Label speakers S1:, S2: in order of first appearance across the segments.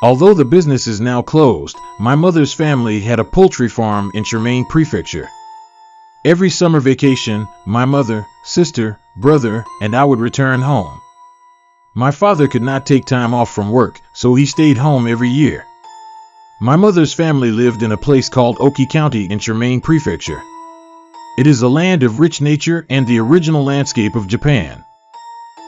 S1: Although the business is now closed, my mother's family had a poultry farm in Chermain Prefecture. Every summer vacation, my mother, sister, brother, and I would return home. My father could not take time off from work, so he stayed home every year. My mother's family lived in a place called Oki County in Chermain Prefecture. It is a land of rich nature and the original landscape of Japan.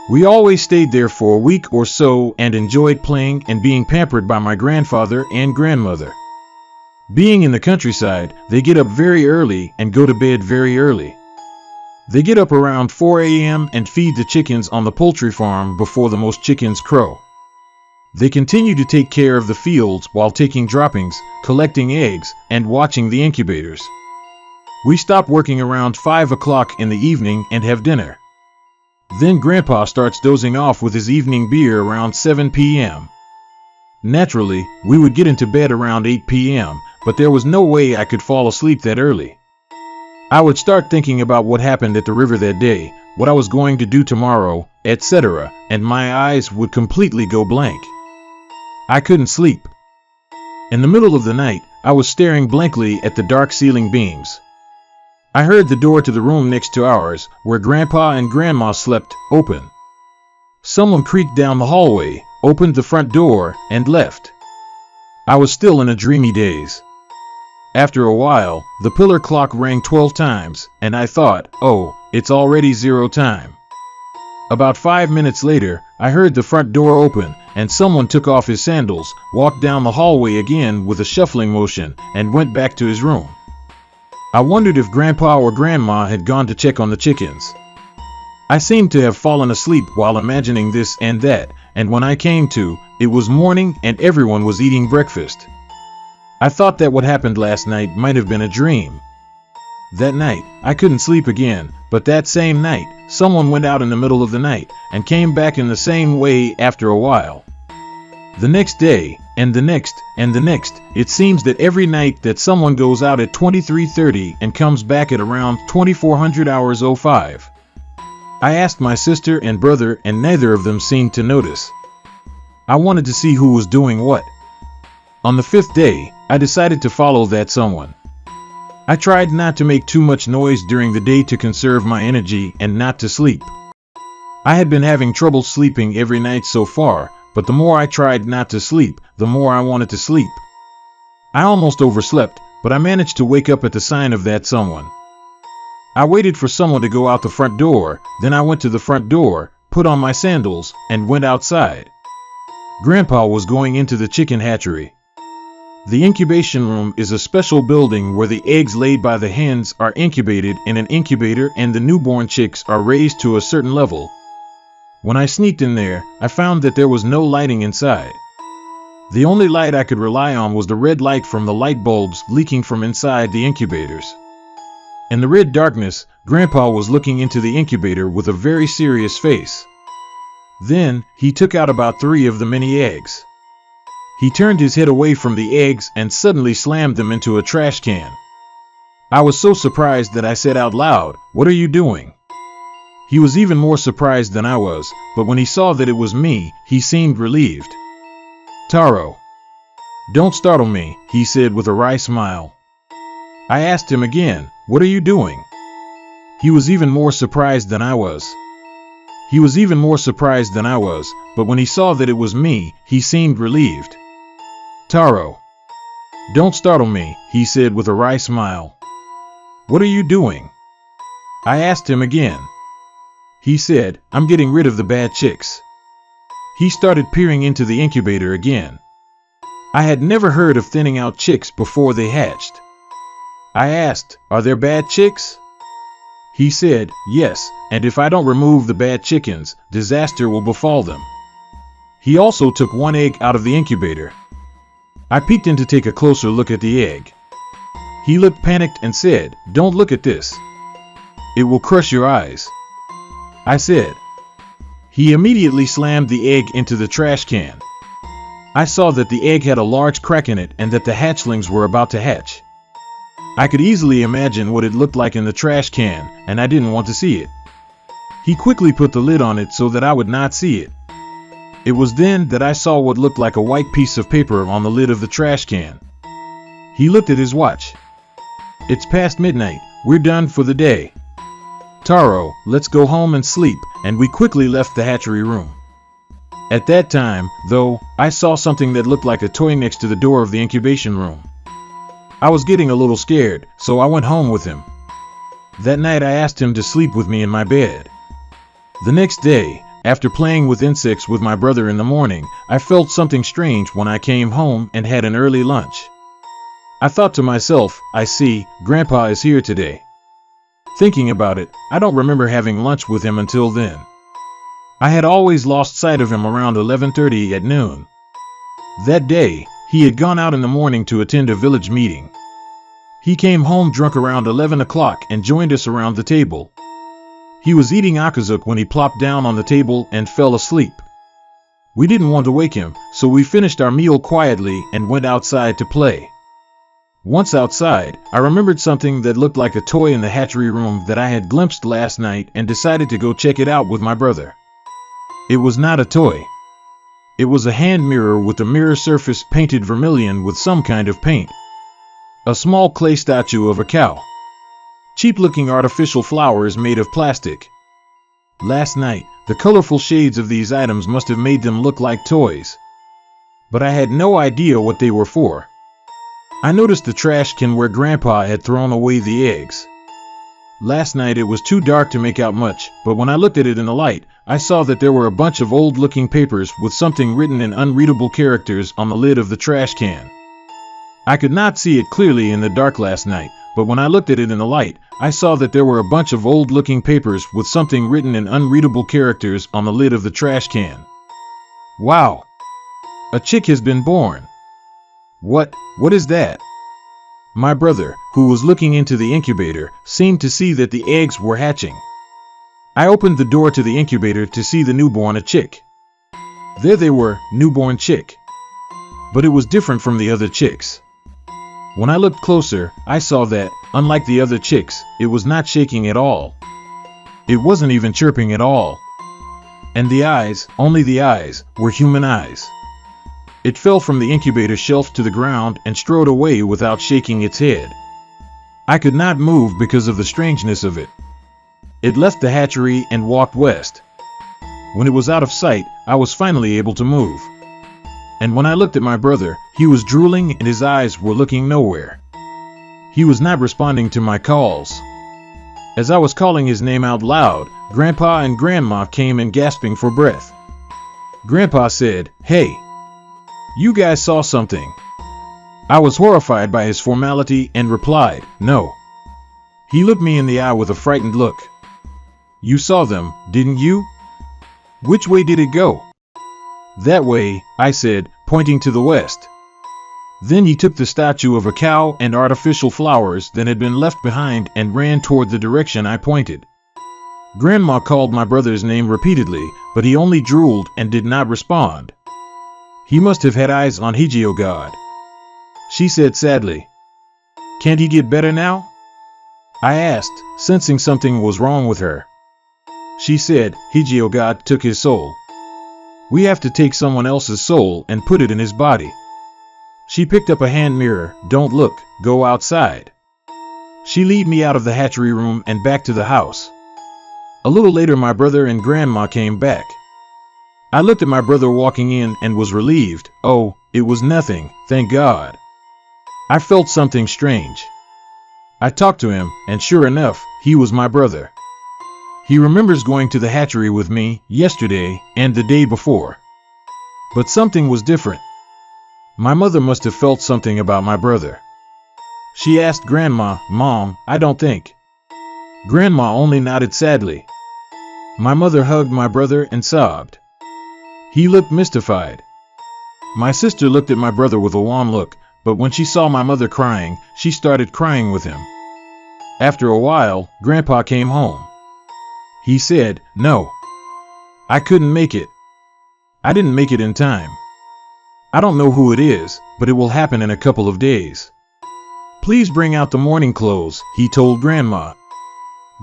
S1: We always stayed there for a week or so and enjoyed playing and being pampered by my grandfather and grandmother. Being in the countryside, they get up very early and go to bed very early. They get up around 4 a.m. and feed the chickens on the poultry farm before the most chickens crow. They continue to take care of the fields while taking droppings, collecting eggs, and watching the incubators. We stop working around 5 o'clock in the evening and have dinner. Then Grandpa starts dozing off with his evening beer around 7 p.m. Naturally, we would get into bed around 8 p.m., but there was no way I could fall asleep that early. I would start thinking about what happened at the river that day, what I was going to do tomorrow, etc., and my eyes would completely go blank. I couldn't sleep. In the middle of the night, I was staring blankly at the dark ceiling beams. I heard the door to the room next to ours, where Grandpa and Grandma slept, open. Someone creaked down the hallway, opened the front door, and left. I was still in a dreamy daze. After a while, the pillar clock rang 12 times, and I thought, oh, it's already 0 time. About 5 minutes later, I heard the front door open, and someone took off his sandals, walked down the hallway again with a shuffling motion, and went back to his room. I wondered if Grandpa or Grandma had gone to check on the chickens. I seemed to have fallen asleep while imagining this and that, and when I came to, it was morning and everyone was eating breakfast. I thought that what happened last night might have been a dream. That night, I couldn't sleep again, but that same night, someone went out in the middle of the night and came back in the same way after a while. The next day, and the next, and the next, it seems that every night that someone goes out at 23:30 and comes back at around 2400 hours 05. I asked my sister and brother and neither of them seemed to notice. I wanted to see who was doing what. On the 5th day, I decided to follow that someone. I tried not to make too much noise during the day to conserve my energy and not to sleep. I had been having trouble sleeping every night so far, but the more I tried not to sleep, the more I wanted to sleep. I almost overslept, but I managed to wake up at the sign of that someone. I waited for someone to go out the front door, then I went to the front door, put on my sandals, and went outside. Grandpa was going into the chicken hatchery. The incubation room is a special building where the eggs laid by the hens are incubated in an incubator and the newborn chicks are raised to a certain level. When I sneaked in there, I found that there was no lighting inside. The only light I could rely on was the red light from the light bulbs leaking from inside the incubators. In the red darkness, Grandpa was looking into the incubator with a very serious face. Then, he took out about 3 of the many eggs. He turned his head away from the eggs and suddenly slammed them into a trash can. I was so surprised that I said out loud, "What are you doing?" He was even more surprised than I was, but when he saw that it was me, he seemed relieved. "Taro, don't startle me," he said with a wry smile. I asked him again, "What are you doing?" He was even more surprised than I was. But when he saw that it was me, he seemed relieved. "Taro, don't startle me," he said with a wry smile. "What are you doing?" I asked him again. He said, "I'm getting rid of the bad chicks." He started peering into the incubator again. I had never heard of thinning out chicks before they hatched. I asked, "Are there bad chicks?" He said, "Yes, and if I don't remove the bad chickens, disaster will befall them." He also took 1 egg out of the incubator. I peeked in to take a closer look at the egg. He looked panicked and said, "Don't look at this. It will crush your eyes," I said. He immediately slammed the egg into the trash can. I saw that the egg had a large crack in it and that the hatchlings were about to hatch. I could easily imagine what it looked like in the trash can, and I didn't want to see it. He quickly put the lid on it so that I would not see it. It was then that I saw what looked like a white piece of paper on the lid of the trash can. He looked at his watch. "It's past midnight. We're done for the day. Taro, let's go home and sleep," and we quickly left the hatchery room. At that time, though, I saw something that looked like a toy next to the door of the incubation room. I was getting a little scared, so I went home with him. That night I asked him to sleep with me in my bed. The next day, after playing with insects with my brother in the morning, I felt something strange when I came home and had an early lunch. I thought to myself, I see, Grandpa is here today. Thinking about it, I don't remember having lunch with him until then. I had always lost sight of him around 11:30 at noon. That day, he had gone out in the morning to attend a village meeting. He came home drunk around 11 o'clock and joined us around the table. He was eating akazuk when he plopped down on the table and fell asleep. We didn't want to wake him, so we finished our meal quietly and went outside to play. Once outside, I remembered something that looked like a toy in the hatchery room that I had glimpsed last night and decided to go check it out with my brother. It was not a toy. It was a hand mirror with the mirror surface painted vermilion with some kind of paint. A small clay statue of a cow. Cheap-looking artificial flowers made of plastic. Last night, the colorful shades of these items must have made them look like toys. But I had no idea what they were for. I noticed the trash can where Grandpa had thrown away the eggs. Last night it was too dark to make out much, but when I looked at it in the light, I saw that there were a bunch of old-looking papers with something written in unreadable characters on the lid of the trash can. I could not see it clearly in the dark last night, but when I looked at it in the light, I saw that there were a bunch of old-looking papers with something written in unreadable characters on the lid of the trash can. Wow! A chick has been born. What is that? My brother, who was looking into the incubator, seemed to see that the eggs were hatching. I opened the door to the incubator to see the newborn a chick. There they were, newborn chick. But it was different from the other chicks. When I looked closer, I saw that, unlike the other chicks, it was not shaking at all. It wasn't even chirping at all. And the eyes, only the eyes, were human eyes. It fell from the incubator shelf to the ground and strode away without shaking its head. I could not move because of the strangeness of it. It left the hatchery and walked west. When it was out of sight, I was finally able to move. And when I looked at my brother, he was drooling and his eyes were looking nowhere. He was not responding to my calls. As I was calling his name out loud, Grandpa and Grandma came in gasping for breath. Grandpa said, "Hey, you guys saw something." I was horrified by his formality and replied, "No." He looked me in the eye with a frightened look. "You saw them, didn't you? Which way did it go?" "That way," I said, pointing to the west. Then he took the statue of a cow and artificial flowers that had been left behind and ran toward the direction I pointed. Grandma called my brother's name repeatedly, but he only drooled and did not respond. He must have had eyes on Hijio God. She said sadly, "Can't he get better now?" I asked, sensing something was wrong with her. She said, "Hijio God took his soul. We have to take someone else's soul and put it in his body." She picked up a hand mirror. "Don't look, go outside." She led me out of the hatchery room and back to the house. A little later my brother and Grandma came back. I looked at my brother walking in and was relieved. Oh, it was nothing, thank God. I felt something strange. I talked to him, and sure enough, he was my brother. He remembers going to the hatchery with me yesterday and the day before. But something was different. My mother must have felt something about my brother. She asked Grandma, "Mom, I don't think." Grandma only nodded sadly. My mother hugged my brother and sobbed. He looked mystified. My sister looked at my brother with a wan look, but when she saw my mother crying, she started crying with him. After a while, Grandpa came home. He said, "No. I couldn't make it. I didn't make it in time. I don't know who it is, but it will happen in a couple of days. Please bring out the morning clothes," he told Grandma.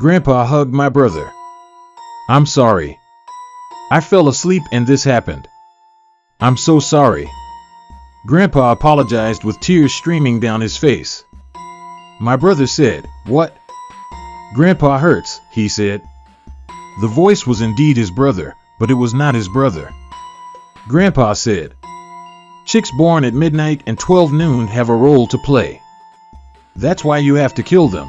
S1: Grandpa hugged my brother. "I'm sorry. I fell asleep and this happened. I'm so sorry. Grandpa apologized with tears streaming down his face. My brother said, "What?" "Grandpa hurts," he said. The voice was indeed his brother, but it was not his brother. Grandpa said, "Chicks born at midnight and 12 noon have a role to play. That's why you have to kill them."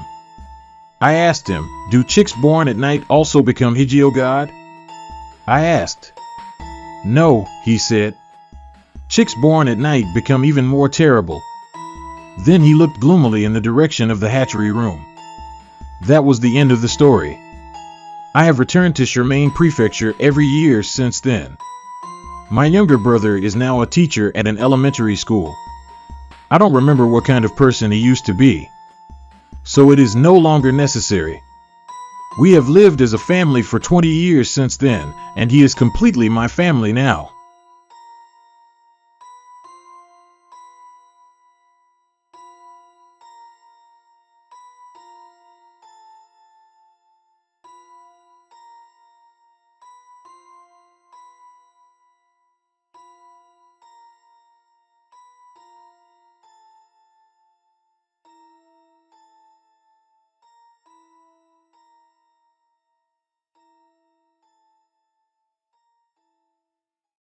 S1: I asked him, "Do chicks born at night also become Higio God?" I asked. "No," he said. "Chicks born at night become even more terrible." Then he looked gloomily in the direction of the hatchery room. That was the end of the story. I have returned to Charmaine Prefecture every year since then. My younger brother is now a teacher at an elementary school. I don't remember what kind of person he used to be, so it is no longer necessary. We have lived as a family for 20 years since then, and he is completely my family now.